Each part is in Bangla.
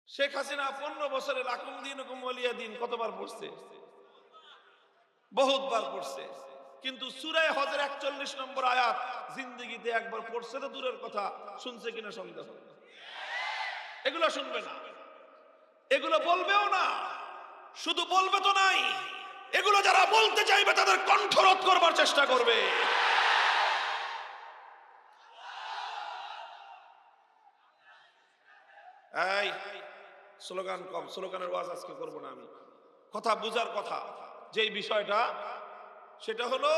শেখ হাসিনা 15 বছরে লাকুম দীনুকুম ওয়ালিয়া দিন কতবার পড়ছে? বহুতবার পড়ছে। কিন্তু সূরা হজের 41 নম্বর আয়াত জিন্দেগিতে একবার পড়ছে তো দূরের কথা, শুনছে কিনা সন্দেহ। এগুলো শুনবে না, এগুলো বলবেও না। শুধু বলবে তো নাই, এগুলো যারা বলতে চাইবে তাদের কণ্ঠরোধ করবার চেষ্টা করবে। এই স্লোগান কম, স্লোগানের ওয়াজ আজকে করব না আমি। কথা বুঝার কথা, যেই বিষয়টা সেটা হলো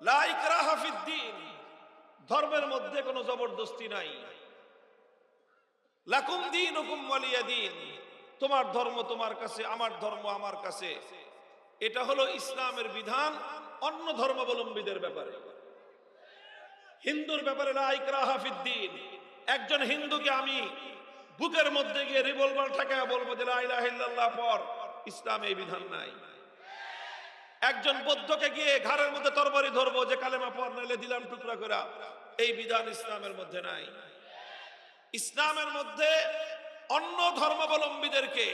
লা ইকরাহা ফিদ্দীন, ধর্মের মধ্যে কোনো জবরদস্তি নাই। লাকুম দীনুকুম ওয়ালিয়া দীন, তোমার ধর্ম তোমার কাছে, আমার ধর্ম আমার কাছে। এটা হলো ইসলামের বিধান অন্য ধর্মাবলম্বীদের ব্যাপারে। হিন্দুর ব্যাপারে লা ইকরাহা ফিদ্দীন। একজন হিন্দুকে আমি বুকের মধ্যে গিয়ে রিভলভার ঠেকায় বলবো যে লা ইলাহা ইল্লাল্লাহ পড়, ইসলামে এই বিধান নাই। একজন বৌদ্ধকে গিয়ে ঘাড়ের মধ্যে তরবারি ধরবো যে কালেমা পড় নাইলে দিলাম টুকরা করে, এই বিধান ইসলামের মধ্যে নাই। ইসলামের মধ্যে অন্য ধর্মাবলম্বীদেরকে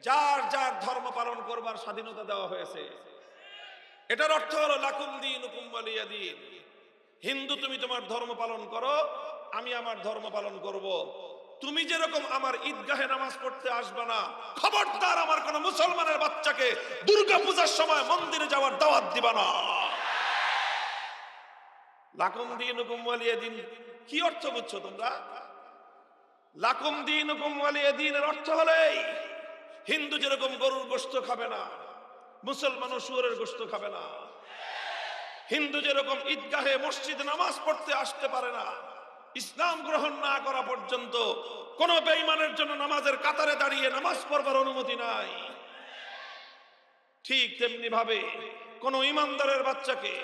যার যার ধর্ম পালন করবার স্বাধীনতা দেওয়া হয়েছে। এটার অর্থ হলো লাকুম দীনুকুম ওয়ালিয়া দীন। হিন্দু তুমি তোমার ধর্ম পালন করো, আমি আমার ধর্ম পালন করব। তুমি যেরকম আমার ঈদগাহে নামাজ পড়তে আসবে না, খবরদার আমার কোন মুসলমানের বাচ্চাকে দুর্গা পূজার সময় মন্দিরে যাওয়ার দাওয়াত দিবা না। লাকুম দীনুকুম ওয়ালিয়া দীন কি অর্থ বুঝছো তোমরা? লাকুম দীনুকুম ওয়ালিয়া দীনের অর্থ হলো এই, হিন্দু যেরকম গরুর গোশত খাবে না, মুসলমানও শুয়োরের গোশত খাবে না। হিন্দু যেরকম ঈদগাহে মসজিদে নামাজ পড়তে আসতে পারে না, ইসলাম গ্রহণ না করা পর্যন্ত কোন বেঈমানের জন্য নামাজের কাতারে দাঁড়িয়ে নামাজ পড়বার অনুমতি নাই। ঠিক তেমনি ভাবে কোন ইমানদারের বাচ্চাকে,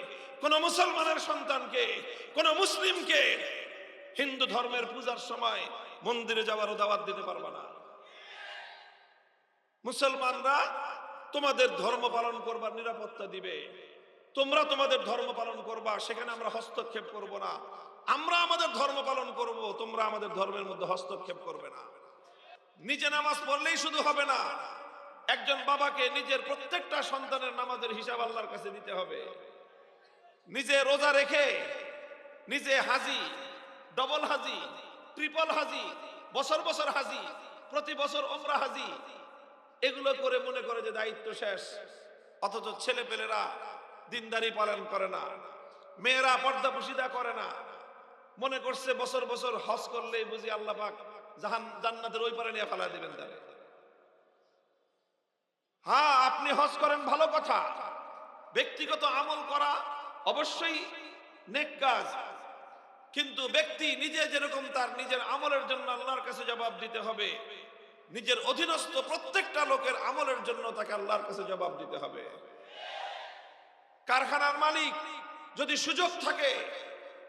কোন মুসলমানের সন্তানকে, কোন মুসলিমকে হিন্দু ধর্মের পূজার সময় মন্দিরে যাওয়ারও দাওয়াত দিতে পারবে না। মুসলমানরা তোমাদের ধর্ম পালন করবার নিরাপত্তা দিবে, তোমরা তোমাদের ধর্ম পালন করবা, সেখানে আমরা হস্তক্ষেপ করব না। আমরা আমাদের ধর্ম পালন করব, তোমরা আমাদের ধর্মের মধ্যে হস্তক্ষেপ করবে না। নিজে নামাজ পড়লেই শুধু হবে না, একজন বাবাকে নিজের প্রত্যেকটা সন্তানের নামাজের হিসাব আল্লাহর কাছে দিতে হবে। নিজে রোজা রেখে নিজে হাজি, ডবল হাজি, ট্রিপল হাজি, বছর বছর হাজি, প্রতি বছর ওমরা হাজি, এগুলো করে মনে করে যে দায়িত্ব শেষ। অথচ ছেলে পেলেরা দিনদারি পালন করে না, মেয়েরা পর্দা পুশিদা করে না, মনে করছে বছর বছর হজ করলেই বুঝি আল্লাহ পাক জান্নাতের ওই পারে নিয়ে ফেলা দিবেন তারে। হ্যাঁ, আপনি হজ করেন ভালো কথা, ব্যক্তিগত আমল করা অবশ্যই নেক কাজ, কিন্তু ব্যক্তি নিজে যেরকম তার নিজের আমলের জন্য আল্লাহর কাছে জবাব দিতে হবে, নিজের অধীনস্থ প্রত্যেকটা লোকের আমলের জন্য তাকে আল্লাহর কাছে জবাব দিতে হবে। কারখানার মালিক যদি সুযোগ থাকে,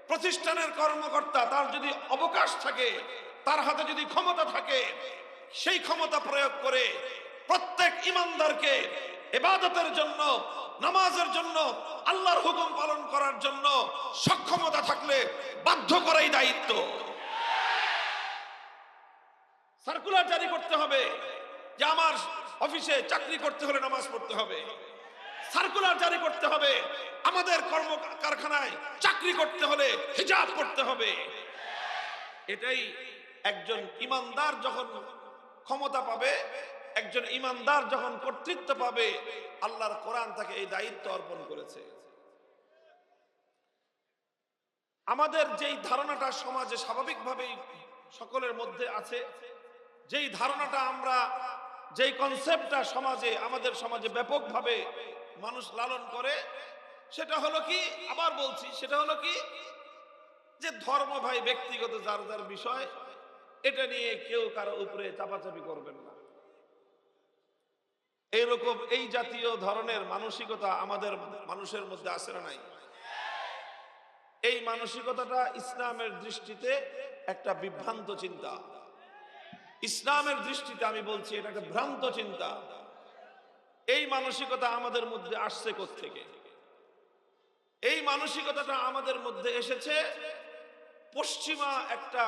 প্রতিষ্ঠানের কর্মকর্তা তার যদি অবকাশ থাকে, তার হাতে যদি ক্ষমতা থাকে, সেই ক্ষমতা প্রয়োগ করে প্রত্যেক ইমানদারকে ইবাদতের জন্য, নামাজের জন্য, আল্লাহর হুকুম পালন করার জন্য সক্ষমতা থাকলে বাধ্য করাই দায়িত্ব। সার্কুলার জারি করতে হবে যে আমার অফিসে চাকরি করতে হলে নামাজ পড়তে হবে। সার্কুলার জারি করতে হবে আমাদের কর্ম কারখানায় চাকরি করতে হলে হিজাব পড়তে হবে। এটাই একজন ইমানদার যখন ক্ষমতা পাবে, একজন ইমানদার যখন কর্তৃত্ব পাবে, আল্লাহর কোরআন তাকে এই দায়িত্ব অর্পণ করেছে। আমাদের যেই ধারণাটা সমাজে স্বাভাবিকভাবেই সকলের মধ্যে আছে, যেই ধারণাটা আমরা, যেই কনসেপ্টটা সমাজে, আমাদের সমাজে ব্যাপকভাবে মানুষ লালন করে, সেটা হলো কি, আবার বলছি, সেটা হলো কি যে ধর্ম ভাই ব্যক্তিগত যার যার বিষয়, এটা নিয়ে কেউ কারো উপরে চাপাচাপি করবেন না। এইরকম এই জাতীয় ধরনের মানসিকতা আমাদের মানুষের মধ্যে আছে না নাই? এই মানসিকতাটা ইসলামের দৃষ্টিতে একটা বিভ্রান্ত চিন্তা। ইসলামের দৃষ্টিতে আমি বলছি এটা একটা ভ্রান্ত চিন্তা। এই মানসিকতা আমাদের মধ্যে আসছে কোত্থেকে? এই মানসিকতাটা আমাদের মধ্যে এসেছে পশ্চিমা একটা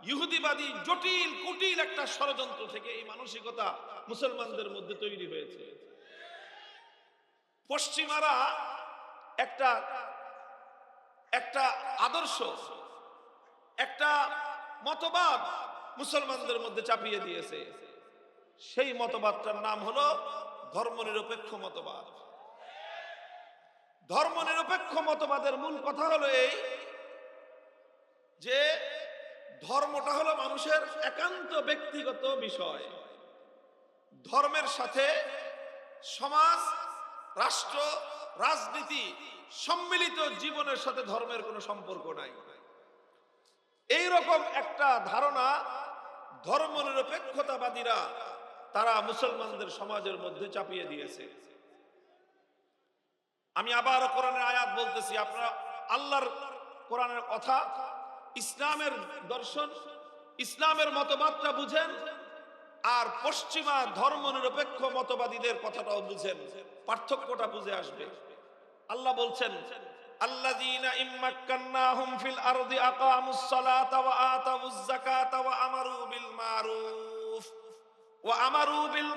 ইহুদিবাদী জটিল কুটিল একটা ষড়যন্ত্র থেকে এই মানসিকতা মুসলমানদের মধ্যে তৈরি হয়েছে। পশ্চিমারা একটা একটা আদর্শ, একটা মতবাদ মুসলমানদের মধ্যে চাপিয়ে দিয়েছে। সেই মতবাদটার নাম হলো ধর্মনিরপেক্ষ মতবাদ। ধর্মনিরপেক্ষ মতবাদের মূল কথা হলো এই যে ধর্মটা হলো মানুষের একান্ত ব্যক্তিগত বিষয়। ধর্মের সাথে সমাজ, রাষ্ট্র, রাজনীতি, সম্মিলিত জীবনের সাথে ধর্মের কোনো সম্পর্ক নাই। এইরকম একটা ধারণা ধর্মনিরপেক্ষতাবাদীরা তারা মুসলমানদের সমাজের মধ্যে চাপিয়ে দিয়েছে। আমি আবার কোরআনের আয়াত বলতেছি, আপনারা আল্লাহর কোরআনের কথা, ইসলামের দর্শন, ইসলামের মতবাদটা বুঝেন, আর পশ্চিমা ধর্মনিরপেক্ষ মতবাদীদের কথাটাও বুঝেন, পার্থক্যটা বুঝে আসবে। আল্লাহ বলছেন, আল্লাযীনা ইম্মাক্কান্নাহুম ফিল আরদি আকামুস সালাতা ওয়া আতাউয যাকাতা ওয়া আমারু বিল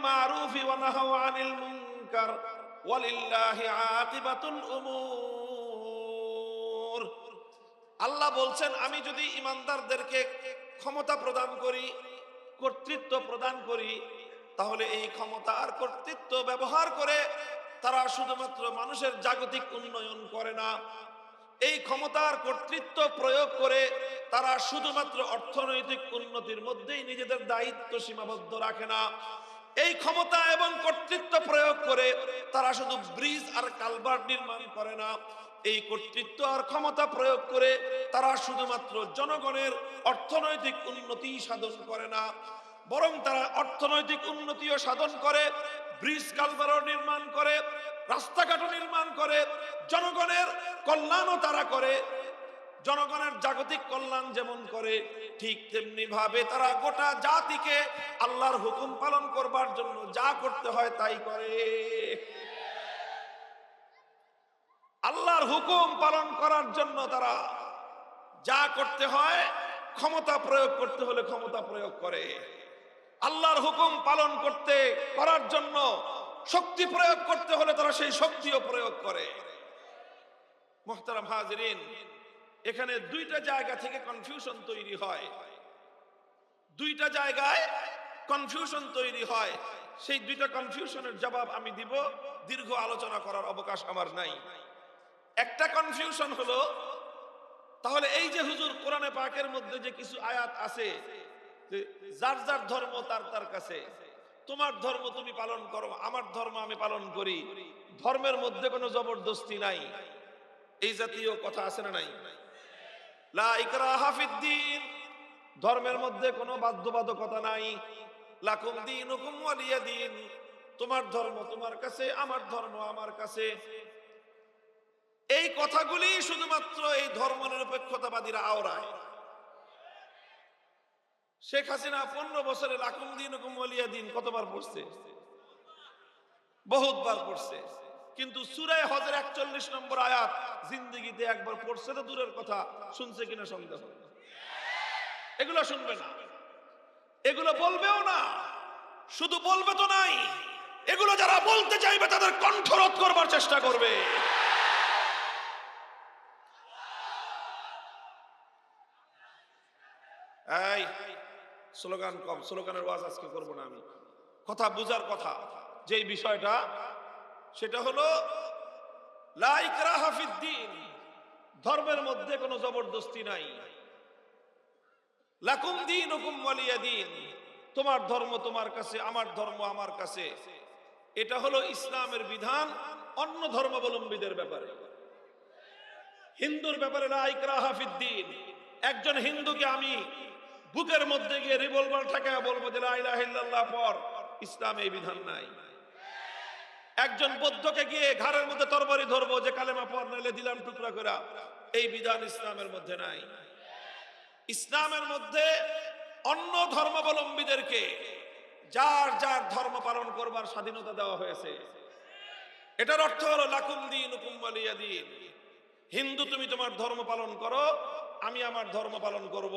মারুফ ওয়া নাহাউ আনিল মুনকার ওয়ালিল্লাহি আকিবাতুল উমুর। আল্লাহ বলছেন, আমি যদি ঈমানদারদেরকে ক্ষমতা প্রদান করি, কর্তৃত্ব প্রদান করি, তাহলে এই ক্ষমতা আর কর্তৃত্ব ব্যবহার করে তারা শুধুমাত্র মানুষের জাগতিক উন্নয়ন করে না, এই ক্ষমতার কর্তৃত্ব প্রয়োগ করে তারা শুধুমাত্র অর্থনৈতিক উন্নতির মধ্যেই নিজেদের দায়িত্ব সীমাবদ্ধ রাখে না, এই ক্ষমতা এবং কর্তৃত্ব প্রয়োগ করে তারা শুধু ব্রিজ আর কালভার্ট নির্মাণ করে না, এই কর্তৃত্ব আর ক্ষমতা প্রয়োগ করে তারা শুধুমাত্র জনগণের অর্থনৈতিক উন্নতি সাধন করে না, বরং তারা অর্থনৈতিক উন্নতিও সাধন করে, ব্রিজ কালভার্ট নির্মাণ করে, রাস্তাঘাট নির্মাণ করে, জনগণের কল্যাণও তারা করে। জনগণের জাগতিক কল্যাণ যেমন করে, ঠিক তেমনি ভাবে তারা গোটা জাতিকে আল্লাহর হুকুম পালন করবার জন্য যা করতে হয় তাই করে। আল্লাহর হুকুম পালন করার জন্য তারা যা করতে হয়, ক্ষমতা প্রয়োগ করতে হলে ক্ষমতা প্রয়োগ করে, আল্লাহর হুকুম পালন করার জন্য শক্তি প্রয়োগ করতে হলে তারা সেই শক্তিও প্রয়োগ করে। মুহতারাম হাজিরিন, এখানে দুইটা জায়গা থেকে কনফিউশন তৈরি হয়, দুইটা জায়গায় কনফিউশন তৈরি হয়। সেই দুইটা কনফিউশনের জবাব আমি দিব, দীর্ঘ আলোচনা করার অবকাশ আমার নাই। একটা কনফিউশন হলো, তাহলে এই যে হুজুর কোরআনে পাকের মধ্যে যে কিছু আয়াত আছে যে যার যার ধর্ম তার তার কাছে, তোমার ধর্ম তুমি পালন করো, আমার ধর্ম আমি পালন করি, ধর্মের মধ্যে কোনো জবরদস্তি নাই, এই জাতীয় কথা আছে না নাই? লা ইকরাহা ফিদ্দীন, ধর্মের মধ্যে কোনো বাধ্যবাধকতা নাই। লাকুম দীনুকুম ওয়ালিয়া দীন, তোমার ধর্ম তোমার কাছে, আমার ধর্ম আমার কাছে। এই কথাগুলি শুধুমাত্র এই ধর্মনিরপেক্ষতাবাদীরা আওড়ায়। শেখ হাসিনা 15 বছরে লাকুম দীনুকুম ওয়ালিয়া দীন কতবার পড়ছে? বহুতবার পড়ছে, কিন্তু সূরা হজের 41 নম্বর আয়াত জিন্দেগিতে একবার পড়ছে তো দূরের কথা, শুনছে কিনা সন্দেহ। এগুলো শুনবে না, এগুলো বলবেও না, শুধু বলবে তো নাই, এগুলো যারা বলতে চাইবে তাদের কণ্ঠরোধ করবার চেষ্টা করবে। এই স্লোগান কম, স্লোগানের ওয়াজ আজকে করব না আমি। কথা বুঝার কথা, যেই বিষয়টা সেটা হলো লা ইকরাহা ফিদ্দীন, ধর্মের মধ্যে কোনো জবরদস্তি নাই। লাকুম দীনুকুম ওয়ালিয়া দীন, তোমার ধর্ম তোমার কাছে, আমার ধর্ম আমার কাছে। এটা হলো ইসলামের বিধান অন্য ধর্মাবলম্বীদের ব্যাপারে। হিন্দুর ব্যাপারে লা ইকরাহা ফিদ্দীন, একজন হিন্দুকে আমি বুকের মধ্যে গিয়ে রিভলভার ঠেকায় বলবো যে লা ইলাহা ইল্লাল্লাহ পর, ইসলামে এই বিধান নাই। একজন বৌদ্ধকে গিয়ে ঘাড়ের মধ্যে তরবারি ধরবো যে কালেমা পর, নাইলে দিলাম টুকরা করে, এই বিধান ইসলামের মধ্যে নাই। ইসলামের মধ্যে অন্য ধর্মাবলম্বীদেরকে যার যার ধর্ম পালন করবার স্বাধীনতা দেওয়া হয়েছে। এটার অর্থ হলো লাকুম দীনুকুম ওয়ালিয়া দীন, হিন্দু তুমি তোমার ধর্ম পালন করো, আমি আমার ধর্ম পালন করব।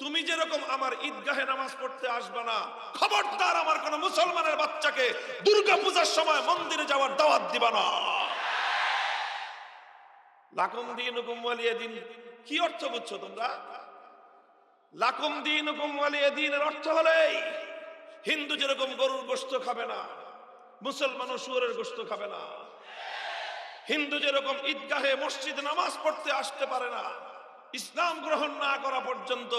তুমি যেরকম আমার ঈদগাহে নামাজ পড়তে আসবে না, খবরদার আমার কোন মুসলমানের বাচ্চাকে দুর্গা পূজার সময় মন্দিরে যাওয়ার দাওয়াত দিবা না। লাকুম দীনুকুম ওয়ালিয়া দিন কি অর্থ বুঝছো তোমরা? লাকুম দীনুকুম ওয়ালিয়া দিনের অর্থ হলো এই, হিন্দু যেরকম গরুর গোশত খাবে না, মুসলমানও শুয়োরের গোশত খাবে না। হিন্দু যেরকম ঈদগাহে মসজিদে নামাজ পড়তে আসতে পারে না, ইসলাম গ্রহণ না করা পর্যন্ত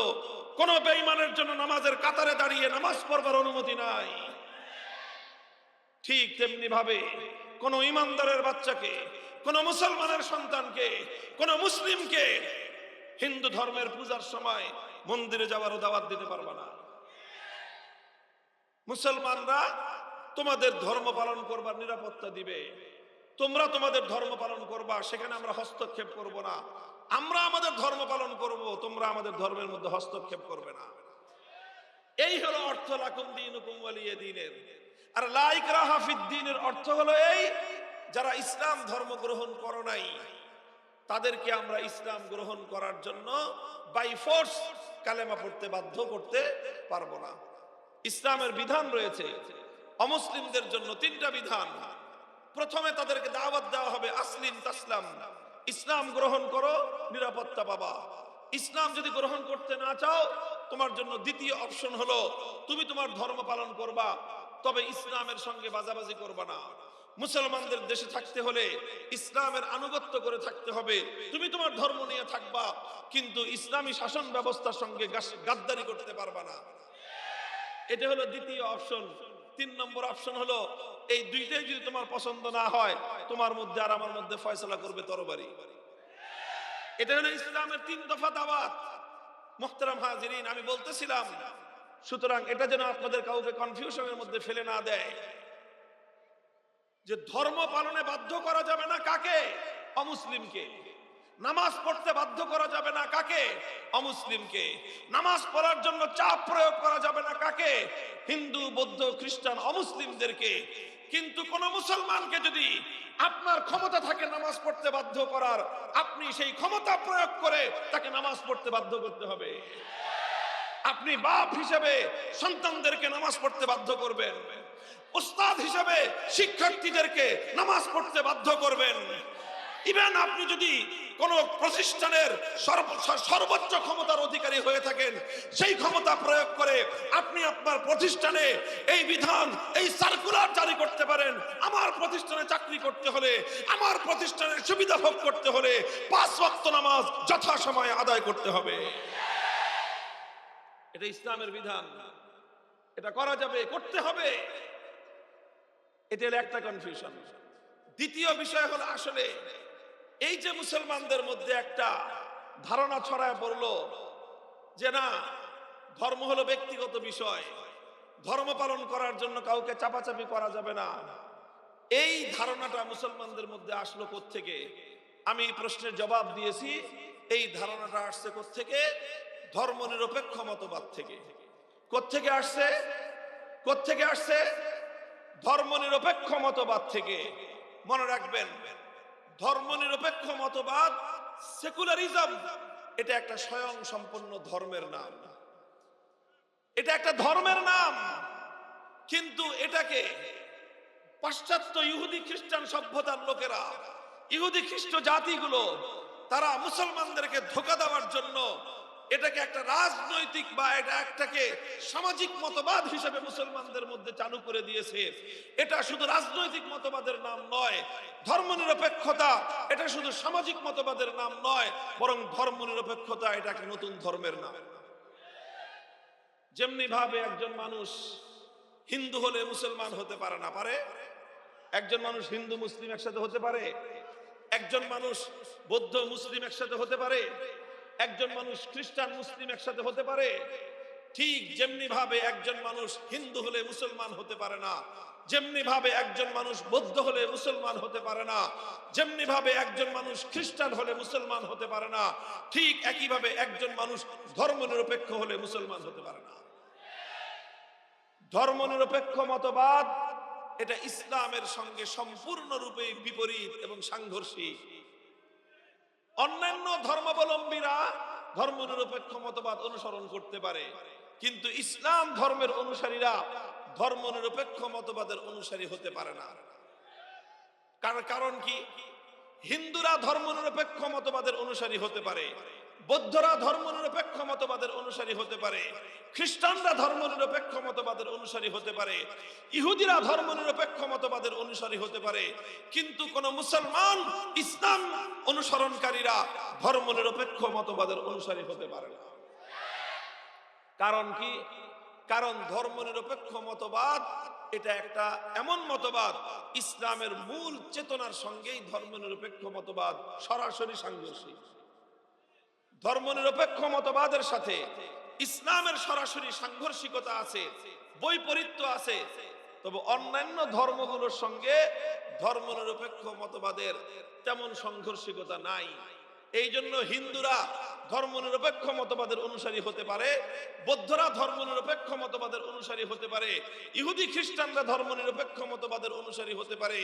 কোন বেঈমানের জন্য নামাজের কাতারে দাঁড়িয়ে নামাজ পড়বার অনুমতি নাই। ঠিক তেমনি ভাবে কোন ইমানদারের বাচ্চাকে, কোন মুসলমানের সন্তানকে, কোন মুসলিমকে হিন্দু ধর্মের পূজার সময় মন্দিরে যাওয়ারও দাওয়াত দিতে পারবে না। মুসলমানরা তোমাদের ধর্ম পালন করবার নিরাপত্তা দিবে, তোমরা তোমাদের ধর্ম পালন করবা, সেখানে আমরা হস্তক্ষেপ করব না। আমরা আমাদের ধর্ম পালন করব, তোমরা আমাদের ধর্মের মধ্যে হস্তক্ষেপ করবে না। এই হলো অর্থ লাকুম দীনুকুম ওয়ালিয়া দ্বীনের। আর লা ইকরাহা ফিদ্দীনের অর্থ হলো এই, যারা ইসলাম ধর্ম গ্রহণ করো নাই তাদেরকে আমরা ইসলাম গ্রহণ করার জন্য বাই ফোর্স কালেমা পড়তে বাধ্য করতে পারবো না। ইসলামের বিধান রয়েছে অমুসলিমদের জন্য 3টা বিধান। প্রথমে তাদেরকে দাওয়াত দেওয়া হবে আসলিম তাসলাম, ইসলাম গ্রহণ করো, নিরাপত্তা পাবা। ইসলাম যদি গ্রহণ করতে না চাও, তোমার জন্য দ্বিতীয় অপশন হলো তুমি তোমার ধর্ম পালন করবা, তবে ইসলামের সঙ্গে বাজাবাজি করবা না। মুসলমানদের দেশে থাকতে হলে ইসলামের আনুগত্য করে থাকতে হবে, তুমি তোমার ধর্ম নিয়ে থাকবা, কিন্তু ইসলামী শাসন ব্যবস্থার সঙ্গে গাদ্দারি করতে পারবা না। এটা হলো দ্বিতীয় অপশন। 3 নম্বর অপশন হলো এই দুইটাই যদি তোমার পছন্দ না হয়, তোমার মধ্যে আর আমার মধ্যে ফয়সালা করবে তরবারি। এটা হলো ইসলামের 3 দফা দাওয়াত। মুহতারাম হাজিরিন, আমি বলতেছিলাম, সুতরাং এটা যেন আপনাদের কাউকে কনফিউশনের মধ্যে ফেলে না দেয় যে ধর্ম পালনে বাধ্য করা যাবে না কাকে? অমুসলিমকে। নামাজ পড়তে বাধ্য করা যাবে না কাকে? অমুসলিমকে। নামাজ পড়ার জন্য চাপ প্রয়োগ করা যাবে না কাকে? হিন্দু, বৌদ্ধ, খ্রিস্টান, অমুসলিমদেরকে। কিন্তু কোন মুসলমানকে যদি আপনার ক্ষমতা থাকে নামাজ পড়তে বাধ্য করার, আপনি সেই ক্ষমতা প্রয়োগ করে তাকে নামাজ পড়তে বাধ্য করতে হবে। আপনি বাপ হিসেবে সন্তানদেরকে নামাজ পড়তে বাধ্য করবেন, উস্তাদ হিসেবে শিক্ষার্থীদেরকে নামাজ পড়তে বাধ্য করবেন। ইভেন আপনি যদি কোন প্রতিষ্ঠানের সর্বোচ্চ ক্ষমতার অধিকারী হয়ে থাকেন, সেই ক্ষমতা প্রয়োগ করে আপনি আপনার প্রতিষ্ঠানে এই বিধান, এই সার্কুলার জারি করতে পারেন, আমার প্রতিষ্ঠানে চাকরি করতে হলে, আমার প্রতিষ্ঠানের সুবিধা ভোগ করতে হলে 5 ওয়াক্ত নামাজ যথাসময়ে আদায় করতে হবে। এটা ইসলামের বিধান, এটা করা যাবে, করতে হবে। এটা হলো একটা কনফিউশন। দ্বিতীয় বিষয় হলো, আসলে এই যে মুসলমানদের মধ্যে একটা ধারণা ছড়ায় পড়লো যে না, ধর্ম হলো ব্যক্তিগত বিষয়, ধর্ম পালন করার জন্য কাউকে চাপাচাপি করা যাবে না। এই ধারণাটা মুসলমানদের মধ্যে আসলো কোত্থেকে? আমি এই প্রশ্নের জবাব দিয়েছি, এই ধারণাটা আসছে কোত্থেকে? ধর্ম নিরপেক্ষ মতবাদ থেকে। কোত্থেকে আসছে? কোত্থেকে আসছে? ধর্ম নিরপেক্ষ মতবাদ থেকে। মনে রাখবেন, ধর্ম নিরপেক্ষ মতবাদ, সেকুলারিজম, এটা একটা স্বয়ং সম্পন্ন ধর্মের নাম, এটা একটা ধর্মের নাম। কিন্তু এটাকে পাশ্চাত্য ইহুদি খ্রিস্টান সভ্যতার লোকেরা, ইহুদি খ্রিস্ট জাতিগুলো, তারা মুসলমানদেরকে ধোঁকা দেওয়ার জন্য এটাকে একটা রাজনৈতিক বা একটাকে সামাজিক মতবাদ হিসেবে মুসলমানদের মধ্যে চালু করে দিয়েছে। এটা শুধু রাজনৈতিক মতবাদের নাম নয়, ধর্মনিরপেক্ষতা এটা শুধু সামাজিক মতবাদের নাম নয়, বরং ধর্মনিরপেক্ষতা এটা একটা নতুন ধর্মের নাম। যেমনি ভাবে একজন মানুষ হিন্দু হলে মুসলমান হতে পারে না, পারে? একজন মানুষ হিন্দু মুসলিম একসাথে হতে পারে? একজন মানুষ বৌদ্ধ মুসলিম একসাথে হতে পারে? একজন মানুষ খ্রিস্টান মুসলিম একসাথে হতে পারে? ঠিক যেমনি ভাবে একজন মানুষ হিন্দু হলে মুসলমান হতে পারে না, যেমনি ভাবে একজন মানুষ বৌদ্ধ হলে মুসলমান হতে পারে না, যেমনি ভাবে একজন মানুষ খ্রিস্টান হলে মুসলমান হতে পারে না, ঠিক একইভাবে একজন মানুষ ধর্মনিরপেক্ষ হলে মুসলমান হতে পারে না। ধর্মনিরপেক্ষ মতবাদ এটা ইসলামের সঙ্গে সম্পূর্ণরূপে বিপরীত এবং সাংঘর্ষিক। অন্যান্য ধর্মাবলম্বীরা ধর্মনিরপেক্ষ মতবাদ অনুসরণ করতে পারে, কিন্তু ইসলাম ধর্মের অনুসারীরা ধর্মনিরপেক্ষ মতবাদের অনুসারী হতে পারে না। কারণ কি? হিন্দুরা ধর্মনিরপেক্ষ মতবাদের অনুসারী হতে পারে, বৌদ্ধরা ধর্মনিরপেক্ষ মতবাদের অনুসারী হতে পারে, খ্রিস্টানরা ধর্মনিরপেক্ষ মতবাদের অনুসারী হতে পারে, ইহুদিরা ধর্মনিরপেক্ষ মতবাদের অনুসারী হতে পারে, কিন্তু কোন মুসলমান ইসলাম অনুসরণকারীরা ধর্মনিরপেক্ষ মতবাদের অনুসারী হতে পারে না। কারণ কি? কারণ ধর্মনিরপেক্ষ মতবাদ এটা একটা এমন মতবাদ, ইসলামের মূল চেতনার সঙ্গেই ধর্মনিরপেক্ষ মতবাদ সরাসরি সাংঘর্ষিক। ধর্মনিরপেক্ষ মতবাদের সাথে ইসলামের সরাসরি সাংঘর্ষিকতা আছে, বৈপরীত্য আছে, তবে অন্যান্য ধর্মগুলোর সঙ্গে ধর্মনিরপেক্ষ মতবাদের তেমন সাংঘর্ষিকতা নাই। এই জন্য হিন্দুরা ধর্মনিরপেক্ষ মতবাদের অনুসারী হতে পারে, বৌদ্ধরা ধর্মনিরপেক্ষ মতবাদের অনুসারী হতে পারে, ইহুদি খ্রিস্টানরা ধর্মনিরপেক্ষ মতবাদের অনুসারী হতে পারে,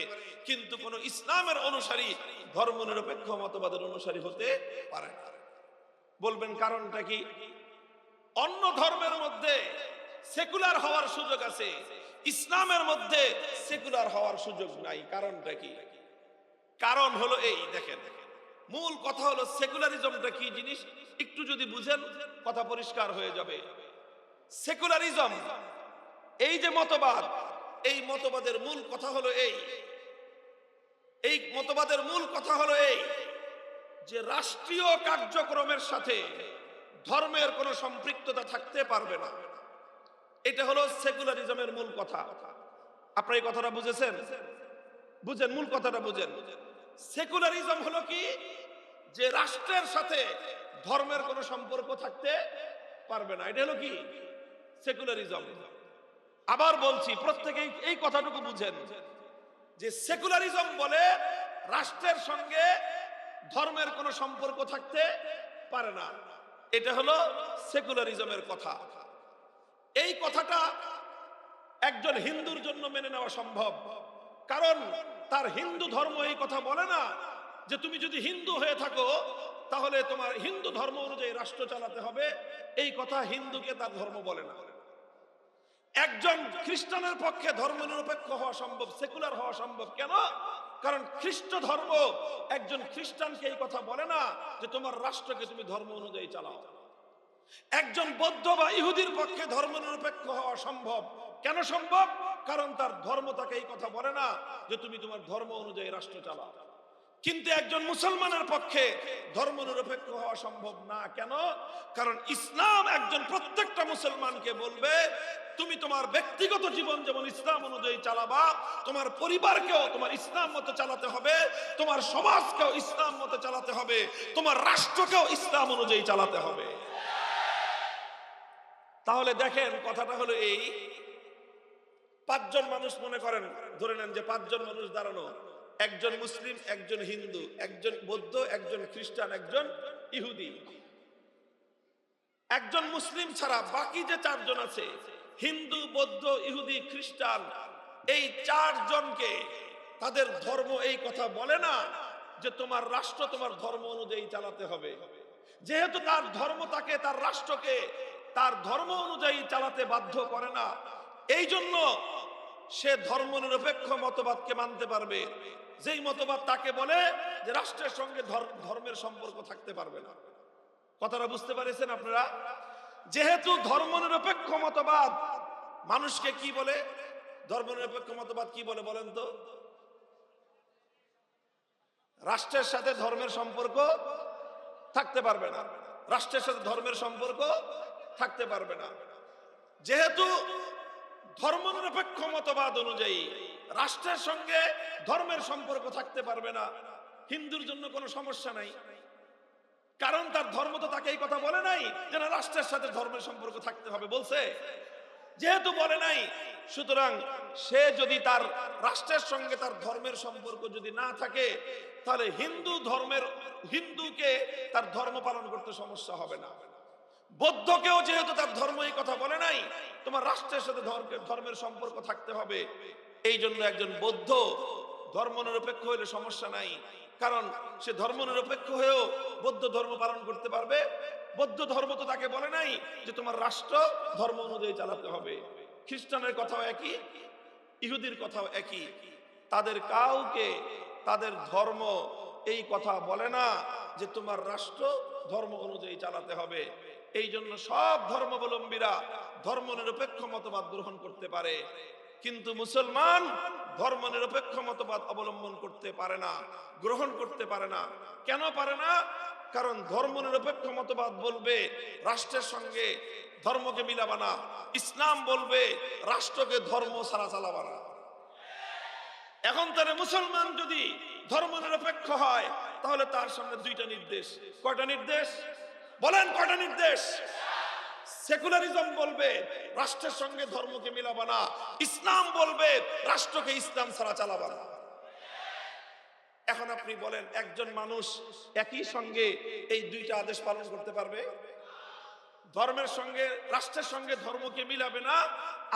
কিন্তু কোন ইসলামের অনুসারী ধর্মনিরপেক্ষ মতবাদের অনুসারী হতে পারে না। বলবেন কারণটা কি? অন্য ধর্মের মধ্যে সেকুলার হওয়ার সুযোগ আছে, ইসলামের মধ্যে সেকুলার হওয়ার সুযোগ নাই। কারণটা কি? কারণ হলো এই, দেখেন, মূল কথা হলো সেকুলারিজমটা কি জিনিস একটু যদি বুঝেন কথা পরিষ্কার হয়ে যাবে। সেকুলারিজম এই যে মতবাদ, এই মতবাদের মূল কথা হলো এই মতবাদের মূল কথা হলো এই যে রাষ্ট্রীয় কার্যক্রমের সাথে ধর্মের কোনো সম্পৃক্ততা থাকতে পারবে না। এটা হলো সেকুলারিজমের মূল কথা। আপনারা এই কথাটা বুঝেছেন? বুঝেন, মূল কথাটা বুঝেন। সেকুলারিজম হলো কি? যে রাষ্ট্রের সাথে ধর্মের কোনো সম্পর্ক থাকতে পারবে না। এটা হলো কি? সেকুলারিজম। আবার বলছি, প্রত্যেকেই এই কথাটুকু বুঝেন যে সেকুলারিজম বলে রাষ্ট্রের সঙ্গে ধর্মের কোনো সম্পর্ক থাকতে পারে না। এটা হলো সেকুলারিজমের কথা। এই কথাটা একজন হিন্দুর জন্য মেনে নেওয়া সম্ভব, কারণ তার হিন্দু ধর্ম এই কথা বলে না যে তুমি যদি হিন্দু হয়ে থাকো তাহলে তোমার হিন্দু ধর্ম অনুযায়ী রাষ্ট্র চালাতে হবে। এই কথা হিন্দুকে তার ধর্ম বলে না। একজন খ্রিস্টানের পক্ষে ধর্মনিরপেক্ষ হওয়া সম্ভব, সেকুলার হওয়া সম্ভব। কেন? কারণ খ্রিস্ট ধর্ম একজন খ্রিস্টানকে এই কথা বলে না যে তোমার রাষ্ট্রকে তুমি ধর্ম অনুযায়ী চালাও। একজন বৌদ্ধ বা ইহুদির পক্ষে ধর্মনিরপেক্ষ হওয়া সম্ভব। কেন সম্ভব? কারণ তার ধর্ম তাকে এই কথা বলে না যে তুমি তোমার ধর্ম অনুযায়ী রাষ্ট্র চালাও। কিন্তু একজন মুসলমানের পক্ষে ধর্মনিরপেক্ষ হওয়া সম্ভব না। কেন? কারণ ইসলাম একজন প্রত্যেকটা মুসলমানকে বলবে তুমি তোমার ব্যক্তিগত জীবন যেমন ইসলাম অনুযায়ী চালাবা, তোমার পরিবারকেও তোমার ইসলাম মতো চালাতে হবে, তোমার সমাজকেও ইসলাম মতো চালাতে হবে, তোমার রাষ্ট্রকেও ইসলাম অনুযায়ী চালাতে হবে। তাহলে দেখেন, কথাটা হলো এই, পাঁচজন মানুষ মনে করেন, ধরে নেন যে পাঁচজন মানুষ দাঁড়ানো, একজন মুসলিম, একজন হিন্দু, একজন বৌদ্ধ, একজন খ্রিস্টান, একজন ইহুদি। একজন মুসলিম ছাড়া বাকি যে চারজন আছে, হিন্দু, বৌদ্ধ, ইহুদি, খ্রিস্টান, এই চারজনকে তাদের ধর্ম এই কথা বলে না যে তোমার রাষ্ট্র তোমার ধর্ম অনুযায়ী চালাতে হবে। যেহেতু তার ধর্ম তাকে, তার রাষ্ট্রকে তার ধর্ম অনুযায়ী চালাতে বাধ্য করে না, এই জন্য সে ধর্মনিরপেক্ষ মতবাদকে মানতে পারবে, যেই মতবাদ তাকে বলে যে রাষ্ট্রের সঙ্গে ধর্মের সম্পর্ক থাকতে পারবে না। কথাটা বুঝতে পারছেন আপনারা? যেহেতু ধর্মনিরপেক্ষ মতবাদ মানুষকে কি বলে, ধর্মনিরপেক্ষ মতবাদ কি বলে বলেন তো? রাষ্ট্রের সাথে ধর্মের সম্পর্ক থাকতে পারবে না, রাষ্ট্রের সাথে ধর্মের সম্পর্ক থাকতে পারবে না। যেহেতু ধর্মনিরপেক্ষ মতবাদ অনুযায়ী রাষ্ট্রের সঙ্গে ধর্মের সম্পর্ক থাকতে পারবে না, হিন্দুর জন্য কোনো সমস্যা নাই, কারণ তার ধর্ম তো তাকে এই কথা বলে নাই যে না রাষ্ট্রের সাথে ধর্মের সম্পর্ক থাকতে হবে। বলছে? যেহেতু বলে নাই, সুতরাং সে যদি তার রাষ্ট্রের সঙ্গে তার ধর্মের সম্পর্ক যদি না থাকে, তাহলে হিন্দুকে তার ধর্ম পালন করতে সমস্যা হবে না। বৌদ্ধকেও যেহেতু তার ধর্ম এই কথা বলে নাই তোমার রাষ্ট্রের সাথে ধর্মের সম্পর্ক থাকতে হবে, এই জন্য একজন বৌদ্ধ ধর্মনিরপেক্ষ হইলে সমস্যা নাই, কারণ সে ধর্মনিরপেক্ষ হয়েও বৌদ্ধ ধর্ম পালন করতে পারবে, বৌদ্ধ ধর্ম তো তাকে বলে নাই যে তোমার রাষ্ট্র ধর্ম অনুযায়ী চালাতে হবে। খ্রিস্টানের কথাও একই, ইহুদির কথাও একই। তাদের কাউকে তাদের ধর্ম এই কথা বলে না যে তোমার রাষ্ট্র ধর্ম অনুযায়ী চালাতে হবে। এই জন্য সব ধর্মাবলম্বীরা ধর্মনিরপেক্ষ মতবাদ গ্রহণ করতে পারে, কিন্তু মুসলমান ধর্মনিরপেক্ষ মতবাদ অবলম্বন করতে পারে না, গ্রহণ করতে পারে না। কেন পারে না? কারণ ধর্মনিরপেক্ষ মতবাদ বলবে রাষ্ট্রের সঙ্গে ধর্মকে মিলাবা না, ইসলাম বলবে রাষ্ট্রকে ধর্ম ছাড়া চালাবা না। এখন তাহলে মুসলমান যদি ধর্মনিরপেক্ষ হয় তাহলে তার সামনে দুইটা নির্দেশ। কয়টা নির্দেশ বলেন? কয়টা নির্দেশ? সেকুলারিজম বলবে রাষ্ট্রের সঙ্গে ধর্মকে মিলাবা না, ইসলাম বলবে রাষ্ট্রকে ইসলাম ছাড়া চালাবা না। এখন আপনি বলেন একজন মানুষ একই সঙ্গে এই দুইটা আদেশ পালন করতে পারবে? ধর্মের সঙ্গে রাষ্ট্রের সঙ্গে ধর্মকে মিলাবে না,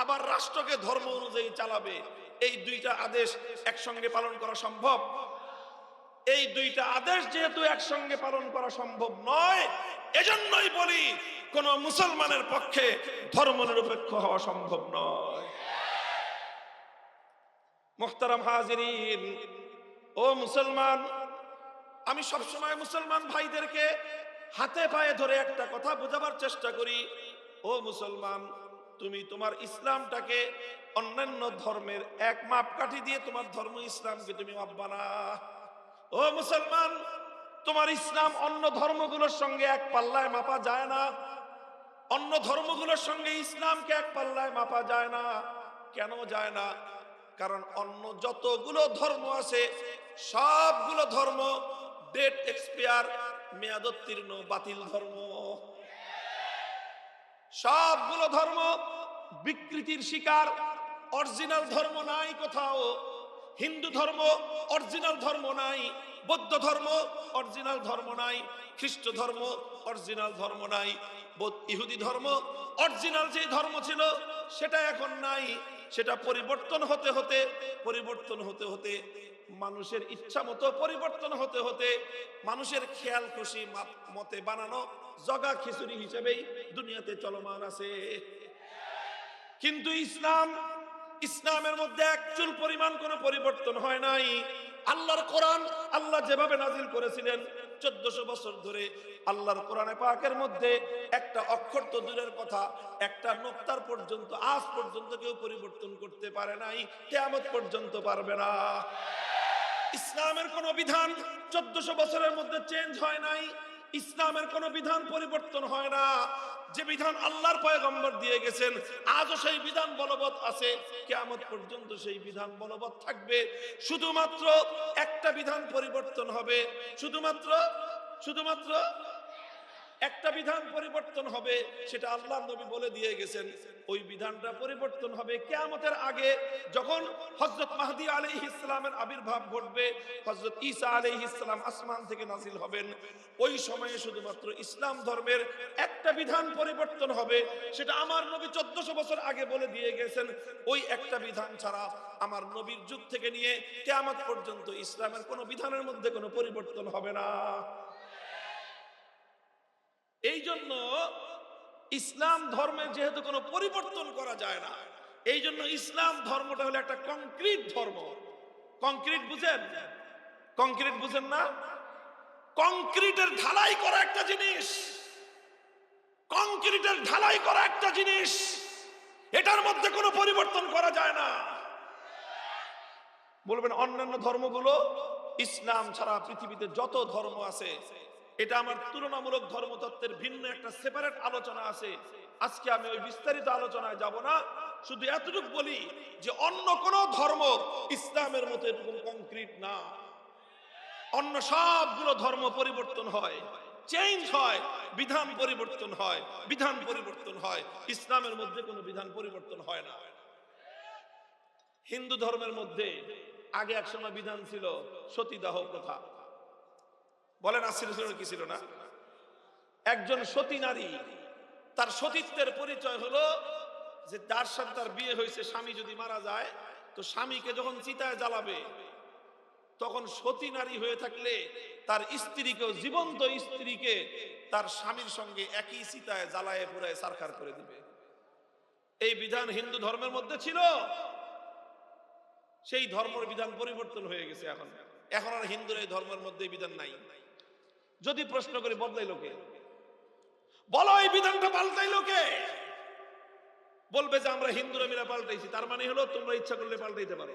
আবার রাষ্ট্রকে ধর্ম অনুযায়ী চালাবে, এই দুইটা আদেশ একসঙ্গে পালন করা সম্ভব? এই দুইটা আদেশ যেহেতু একসঙ্গে পালন করা সম্ভব নয়, এজন্যই বলি কোন মুসলমানের পক্ষে ধর্মনিরপেক্ষ হওয়া সম্ভব নয়। মুহতারাম হাজিরিন, ও মুসলমান, আমি সবসময় মুসলমান ভাইদেরকে হাতে পায়ে ধরে একটা কথা বোঝাবার চেষ্টা করি। ও মুসলমান, তুমি তোমার ইসলামটাকে অন্যান্য ধর্মের এক মাপকাঠি দিয়ে তোমার ধর্ম ইসলামকে তুমি মাপবা না। ও মুসলমান, তোমার ইসলাম অন্য ধর্মগুলোর সঙ্গে এক পাল্লায় মাপা যায় না। অন্য ধর্মগুলোর সঙ্গে ইসলামকে এক পাল্লায় মাপা যায় না। কেন যায় না? কারণ অন্য যতগুলো ধর্ম আছে সবগুলো ধর্ম ডেট এক্সপায়ার, মেয়াদোত্তীর্ণ, বাতিল ধর্ম। সবগুলো ধর্ম বিকৃতির শিকার, অরিজিনাল ধর্ম নাই কোথাও। হিন্দু ধর্ম অরিজিনাল ধর্ম নাই, বৌদ্ধ ধর্ম অরিজিনাল ধর্ম নাই, খ্রিস্ট ধর্ম অরিজিনাল ধর্ম নাই, ইহুদি ধর্ম অরিজিনাল যে ধর্ম ছিল সেটা এখন নাই। সেটা পরিবর্তন হতে হতে মানুষের ইচ্ছা মতো পরিবর্তন হতে হতে মানুষের খেয়াল খুশি মতে বানানো জগা খিচুড়ি হিসেবেই দুনিয়াতে চলমান আছে। কিন্তু ইসলামের মধ্যে এক চুল পরিমাণ কোনো পরিবর্তন হয় নাই। আল্লাহর কোরআন আল্লাহ যেভাবে নাজিল করেছিলেন 1400 বছর ধরে, আল্লাহর কোরআনে পাকের মধ্যে একটা অক্ষর তো দূরের কথা, একটা নোক্তার পর্যন্ত আজ পর্যন্ত কেউ পরিবর্তন করতে পারে নাই, কিয়ামত পর্যন্ত পারবে না। ইসলামের কোন বিধান 1400 বছরের মধ্যে চেঞ্জ হয় নাই। ইসলামের কোন বিধান পরিবর্তন হয় না। যে বিধান আল্লাহর পয়গম্বর দিয়ে গেছেন আজও সেই বিধান বলবৎ আছে, কিয়ামত পর্যন্ত সেই বিধান বলবৎ থাকবে। শুধুমাত্র একটা বিধান পরিবর্তন হবে, শুধুমাত্র একটা বিধান পরিবর্তন হবে, সেটা আল্লাহর নবী বলে দিয়ে গেছেন। ওই বিধানটা পরিবর্তন হবে কিয়ামতের আগে, যখন হযরত মাহদী আলাইহিস সালামের আবির্ভাব ঘটবে, হযরত ঈসা আলাইহিস সালাম আসমান থেকে নাজিল হবেন। ওই সময়ে শুধুমাত্র ইসলাম ধর্মের একটা বিধান পরিবর্তন হবে, সেটা আমার নবী 1400 বছর আগে বলে দিয়ে গেছেন। ওই একটা বিধান ছাড়া আমার নবীর যুগ থেকে নিয়ে কিয়ামত পর্যন্ত ইসলামের কোনো বিধানের মধ্যে কোনো পরিবর্তন হবে না। এই জন্য ইসলাম ধর্মের যেহেতু কোনো পরিবর্তন করা যায় না, এই জন্য ইসলাম ধর্মটা হলো একটা কংক্রিট ধর্ম। কংক্রিট বুঝেন? কংক্রিট বুঝেন না? কংক্রিটের ঢালাই করা একটা জিনিস, কংক্রিটের ঢালাই করা একটা জিনিস, এটার মধ্যে কোনো পরিবর্তন করা যায় না। বলবেন অন্যান্য ধর্মগুলো, ইসলাম ছাড়া পৃথিবীতে যত ধর্ম আছে, এটা আমার তুলনামূলক ধর্মতত্ত্বের ভিন্ন একটা সেপারেট আলোচনা আছে। আজকে আমি ওই বিস্তারিত আলোচনায় যাব না, শুধু এতটুকু বলি যে অন্য কোন ধর্ম ইসলামের মতো এরকম কংক্রিট না। অন্য সবগুলো ধর্ম পরিবর্তন হয়, চেঞ্জ হয়, বিধান পরিবর্তন হয়, বিধান পরিবর্তন হয়। ইসলামের মধ্যে কোনো বিধান পরিবর্তন হয় না। হিন্দু ধর্মের মধ্যে আগে একসময় বিধান ছিল সতীদাহ প্রথা। বলেন আসছিল কি ছিল না? একজন সতী নারী, তার সতীত্বের পরিচয় হলো যে যার সাথে তার বিয়ে হয়েছে, স্বামী যদি মারা যায় তো স্বামীকে যখন চিতায় জ্বালাবে তখন সতী নারী হয়ে থাকলে তার স্ত্রীকেও, জীবন্ত স্ত্রীকে তার স্বামীর সঙ্গে একই চিতায় জ্বালায় পুরায় সারখার করে দিবে। এই বিধান হিন্দু ধর্মের মধ্যে ছিল। সেই ধর্মের বিধান পরিবর্তন হয়ে গেছে। এখন আর হিন্দুর এই ধর্মের মধ্যে বিধান নাই। যদি প্রশ্ন করি বদলাইলো কে? বলো এই বিধানটা পাল্টাইলো কে? বলবে যে আমরা হিন্দুরা মিলে পাল্টাইছি। তার মানে হলো তোমরা ইচ্ছা করলে পাল্টাইতে পারো।